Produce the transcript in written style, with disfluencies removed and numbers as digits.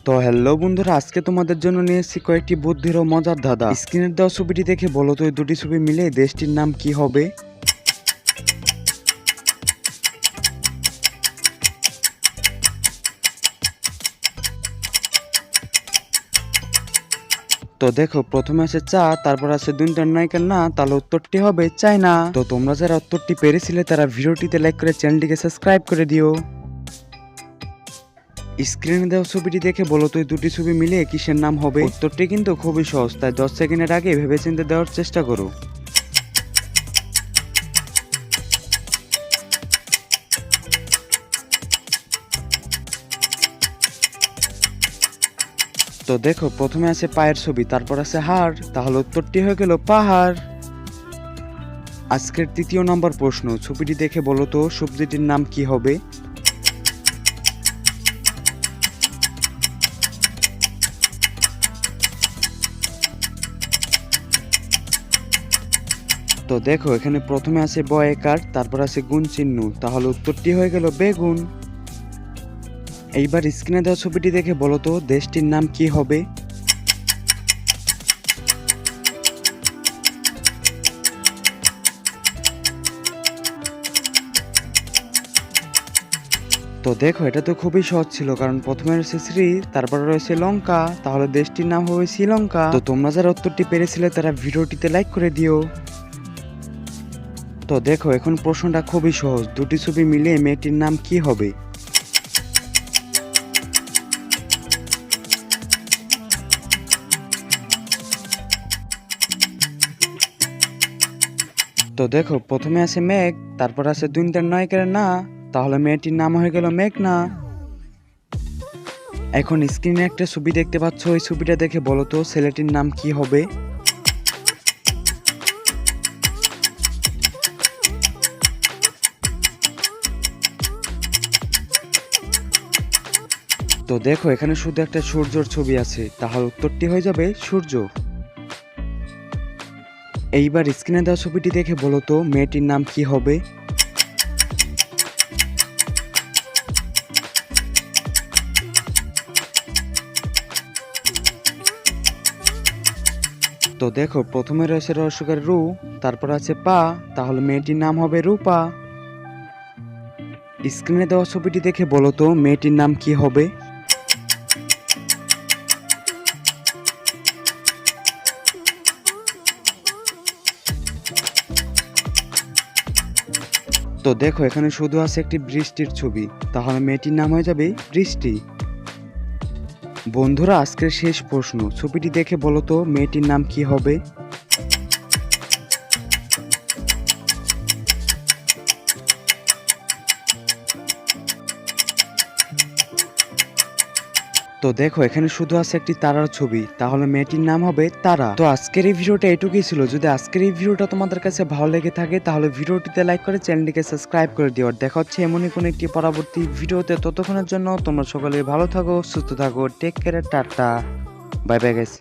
তো হ্যালো বন্ধুরা, আজকে তোমাদের জন্য নিয়ে এসেছি কয়েকটি বুদ্ধির ও মজার ধাঁধা। স্ক্রিনের দেওয়া ছবিটি দেখে বলো তো এই দুটি ছবি মিলে দেশটির নাম কি হবে? তো দেখো, প্রথমে আছে চা, তারপর আছে দুইটার নায়িকার না, তাহলে উত্তরটি হবে চায়না। তো তোমরা যারা উত্তরটি পেরেছিলে তারা ভিডিওটিতে লাইক করে চ্যানেলটিকে সাবস্ক্রাইব করে দিও। স্ক্রিনে দেওয়া ছবিটি দেখে বলো তো এই দুটি ছবি মিলে কিসের নাম হবে? উত্তরটি কিন্তু খুবই সহজ, তাই 10 সেকেন্ডের আগে ভেবেচিন্তে দেওয়ার চেষ্টা করো। তো দেখো, প্রথমে আছে পায়ের ছবি, তারপর আছে হাড়, তাহলে উত্তরটি হয়ে গেল পাহাড়। আজকের তৃতীয় নম্বর প্রশ্ন, ছবিটি দেখে বলো তো সবজিটির নাম কি হবে? তো দেখো, এখানে প্রথমে আছে বয়কার, তারপর আছে গুণ চিহ্ন, তাহলে উত্তরটি হয়ে গেল বেগুন। এইবার স্ক্রিনে দেওয়া ছবিটি দেখে বলো তো দেশটির নাম কি হবে? তো দেখো, এটা তো খুবই সহজ ছিল, কারণ প্রথমে রয়েছে শ্রী, তারপরে রয়েছে লঙ্কা, তাহলে দেশটির নাম হবে শ্রীলঙ্কা। তো তোমরা যারা উত্তরটি পেরেছিলে তারা ভিডিওটিতে লাইক করে দিও। তো দেখো, এখন প্রশ্নটা খুবই সহজ, দুটি ছবি মিলে মেয়েটির নাম কি হবে? তো দেখো, প্রথমে আছে মেঘ, তারপর আছে দুইটার নায়িকার না, তাহলে মেয়েটির নাম হয়ে গেল মেঘনা। এখন স্ক্রিনে একটা ছবি দেখতে পাচ্ছ, ওই ছবিটা দেখে বলো তো ছেলেটির নাম কি হবে? তো দেখো, এখানে শুধু একটা সূর্যর ছবি আছে, তাহলে উত্তরটি হয়ে যাবে সূর্য। এইবার স্ক্রিনে দেওয়া ছবিটি দেখে বলো তো মেয়েটির নাম কি হবে? তো দেখো, প্রথমে রয়েছে রসকের রু, তারপর আছে পা, তাহলে মেয়েটির নাম হবে রূপা। স্ক্রিনে দেওয়া ছবিটি দেখে বলো তো মেয়েটির নাম কি হবে? তো দেখো, এখানে শুধু আছে একটি বৃষ্টির ছবি, তাহলে মেয়েটির নাম হয়ে যাবে বৃষ্টি। বন্ধুরা, আজকের শেষ প্রশ্ন, ছবিটি দেখে বলো তো মেয়েটির নাম কি হবে? তো দেখো, এখানে শুধু আছে একটি তারার ছবি, তাহলে মেয়েটির নাম হবে তারা। তো আজকের এই ভিডিওটা এটুকুই ছিল। যদি আজকের এই ভিডিওটা তোমাদের কাছে ভালো লেগে থাকে তাহলে ভিডিওটিতে লাইক করে চ্যানেলটিকে সাবস্ক্রাইব করে দিও। আর দেখা হচ্ছে এমনই কোনো একটি পরবর্তী ভিডিওতে। ততক্ষণের জন্য তোমরা সকলে ভালো থাকো, সুস্থ থাকো, take care, tata, bye bye guys.